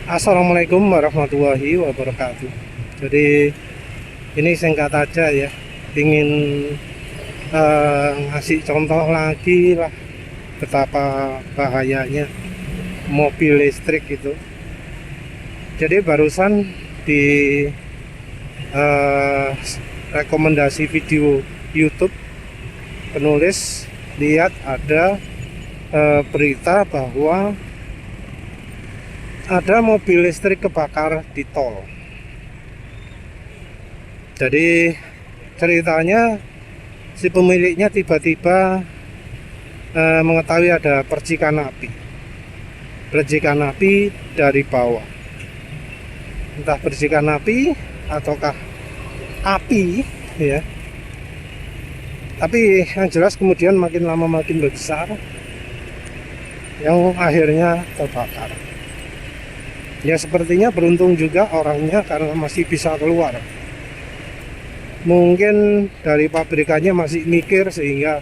Assalamualaikum warahmatullahi wabarakatuh. Jadi ini singkat aja ya, ingin ngasih contoh lagi lah betapa bahayanya mobil listrik itu. Jadi barusan di rekomendasi video YouTube penulis lihat ada berita bahwa ada mobil listrik kebakar di tol. Jadi ceritanya si pemiliknya tiba-tiba mengetahui ada percikan api dari bawah. Entah percikan api ataukah api ya. Tapi yang jelas kemudian makin lama makin besar, yang akhirnya terbakar. Ya sepertinya beruntung juga orangnya karena masih bisa keluar. Mungkin dari pabrikannya masih mikir sehingga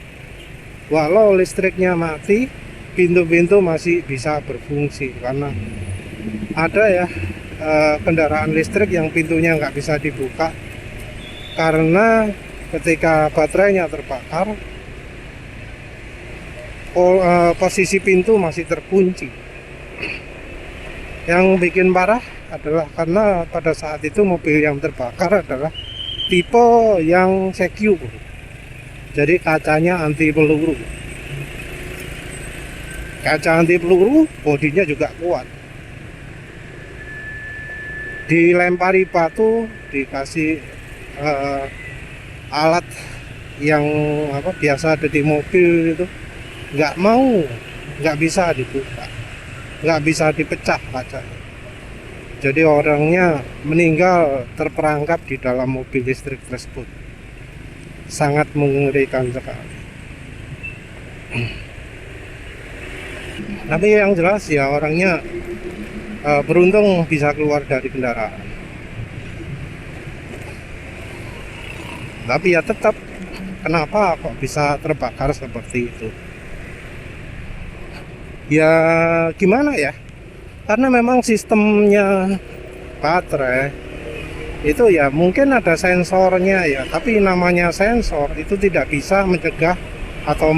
walau listriknya mati, pintu-pintu masih bisa berfungsi. Karena ada ya kendaraan listrik yang pintunya nggak bisa dibuka karena ketika baterainya terbakar, posisi pintu masih terkunci. Yang bikin parah adalah karena pada saat itu mobil yang terbakar adalah tipe yang secure, jadi kacanya anti peluru. Kaca anti peluru, bodinya juga kuat. Dilempari batu, dikasih alat yang biasa ada di mobil itu, nggak bisa dibuka, nggak bisa dipecah kacanya. Jadi orangnya meninggal terperangkap di dalam mobil listrik tersebut. Sangat mengerikan sekali. Tapi yang jelas ya orangnya beruntung bisa keluar dari kendaraan. Tapi ya tetap, kenapa kok bisa terbakar seperti itu? Ya gimana ya, karena memang sistemnya baterai itu ya mungkin ada sensornya ya, tapi namanya sensor itu tidak bisa mencegah atau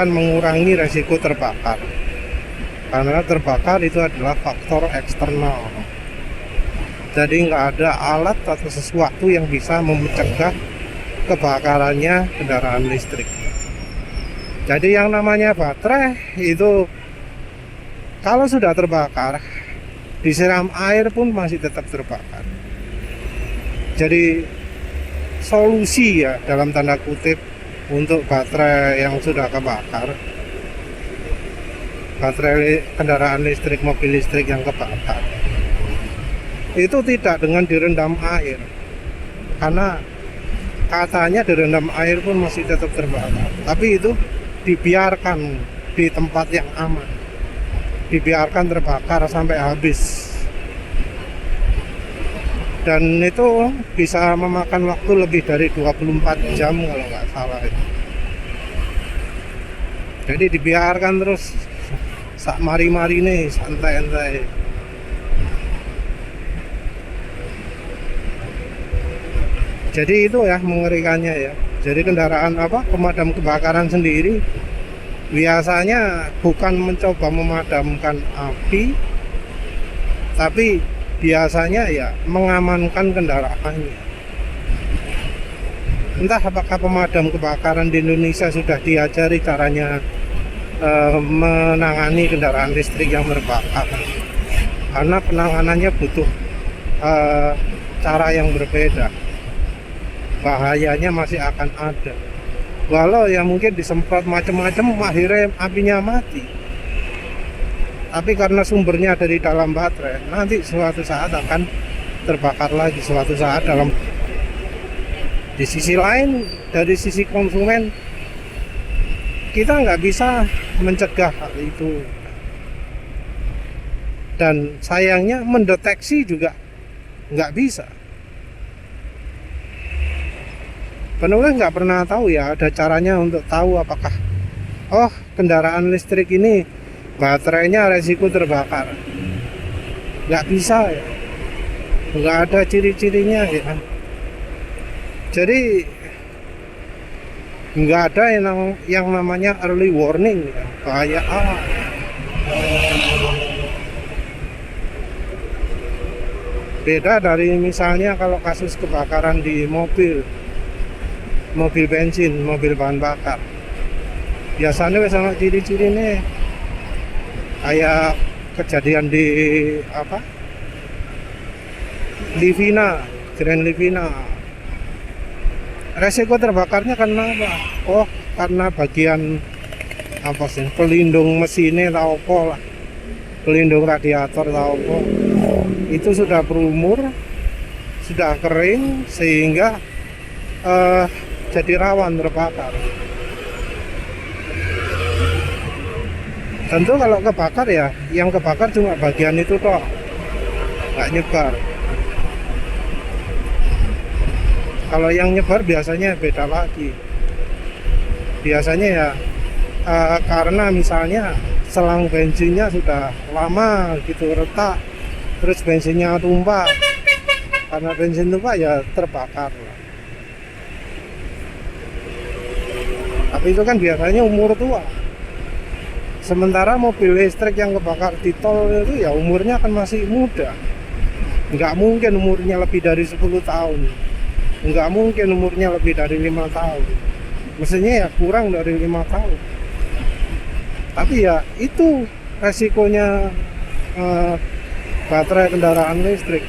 mengurangi resiko terbakar, karena terbakar itu adalah faktor eksternal. Jadi nggak ada alat atau sesuatu yang bisa mencegah kebakarannya kendaraan listrik. Jadi yang namanya baterai itu kalau sudah terbakar, disiram air pun masih tetap terbakar. Jadi solusi ya dalam tanda kutip untuk baterai yang sudah kebakar, baterai kendaraan listrik, mobil listrik yang kebakar, itu tidak dengan direndam air, karena katanya direndam air pun masih tetap terbakar. Tapi itu dibiarkan di tempat yang aman, dibiarkan terbakar sampai habis, dan itu bisa memakan waktu lebih dari 24 jam kalau nggak salah itu. Jadi dibiarkan terus sak mari-mari nih, santai-santai. Jadi itu ya mengerikannya ya. Jadi kendaraan pemadam kebakaran sendiri biasanya bukan mencoba memadamkan api, tapi biasanya ya mengamankan kendaraannya. Entah apakah pemadam kebakaran di Indonesia sudah diajari caranya menangani kendaraan listrik yang terbakar, karena penanganannya butuh cara yang berbeda. Bahayanya masih akan ada, walau ya mungkin disemprot macam-macam akhirnya apinya mati. Tapi karena sumbernya dari dalam baterai, nanti suatu saat akan terbakar lagi suatu saat dalam. Di sisi lain, dari sisi konsumen, kita nggak bisa mencegah hal itu, dan sayangnya mendeteksi juga nggak bisa. Penulis nggak pernah tahu ya ada caranya untuk tahu apakah kendaraan listrik ini baterainya resiko terbakar. Nggak bisa ya, nggak ada ciri-cirinya ya. Jadi nggak ada yang namanya early warning ya. Bahaya awal. Beda dari misalnya kalau kasus kebakaran di mobil bensin, mobil bahan bakar. Biasanya wis ana ciri-ciri nih, kayak kejadian di apa? Livina, Grand Livina. Resiko terbakarnya karena apa? Oh, karena bagian apa sih? Pelindung mesinnya atau apa lah. Pelindung radiator atau apa. Itu sudah berumur, sudah kering sehingga jadi rawan terbakar. Tentu kalau kebakar ya, yang kebakar cuma bagian itu toh, nggak nyebar. Kalau yang nyebar biasanya beda lagi. Biasanya ya karena misalnya selang bensinnya sudah lama gitu retak, terus bensinnya tumpah. Karena bensin tumpah ya terbakar. Tapi itu kan biasanya umur tua. Sementara mobil listrik yang kebakar di tol itu ya umurnya kan masih muda. Nggak mungkin umurnya lebih dari 10 tahun. Nggak mungkin umurnya lebih dari 5 tahun. Mestinya ya kurang dari 5 tahun. Tapi ya itu resikonya baterai kendaraan listrik.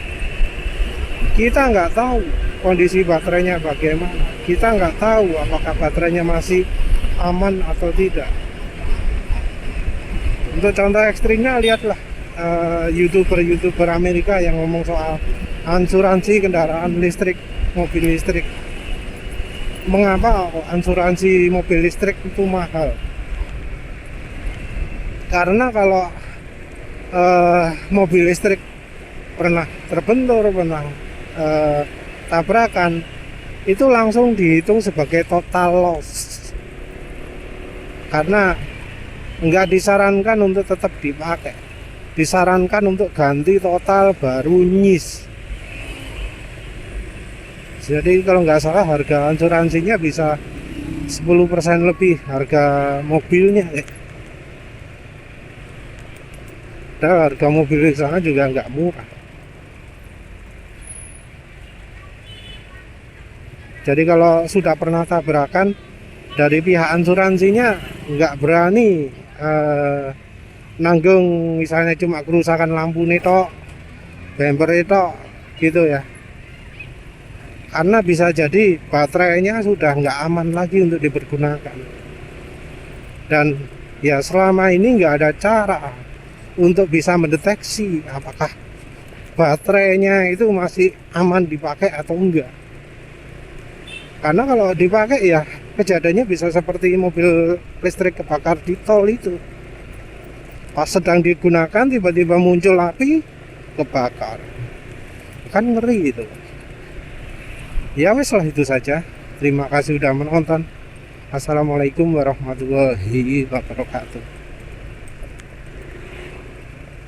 Kita nggak tahu kondisi baterainya bagaimana. Kita nggak tahu apakah baterainya masih aman atau tidak. Untuk contoh ekstrimnya lihatlah YouTuber Amerika yang ngomong soal asuransi kendaraan listrik, mobil listrik. Mengapa asuransi mobil listrik itu mahal? Karena kalau mobil listrik pernah terbentur, pernah tabrakan, itu langsung dihitung sebagai total loss. Karena nggak disarankan untuk tetap dipakai, disarankan untuk ganti total baru nyis. Jadi kalau nggak salah harga asuransinya bisa 10% lebih harga mobilnya ya. Dan harga mobil di sana juga nggak murah. Jadi kalau sudah pernah tabrakan, dari pihak asuransinya nggak berani nanggung, misalnya cuma kerusakan lampu netok, bumper itu gitu ya. Karena bisa jadi baterainya sudah nggak aman lagi untuk dipergunakan. Dan ya selama ini nggak ada cara untuk bisa mendeteksi apakah baterainya itu masih aman dipakai atau enggak. Karena kalau dipakai ya kejadiannya bisa seperti mobil listrik kebakar di tol itu. Pas sedang digunakan tiba-tiba muncul api, kebakar. Kan ngeri itu. Ya wes lah, itu saja. Terima kasih sudah menonton. Assalamualaikum warahmatullahi wabarakatuh.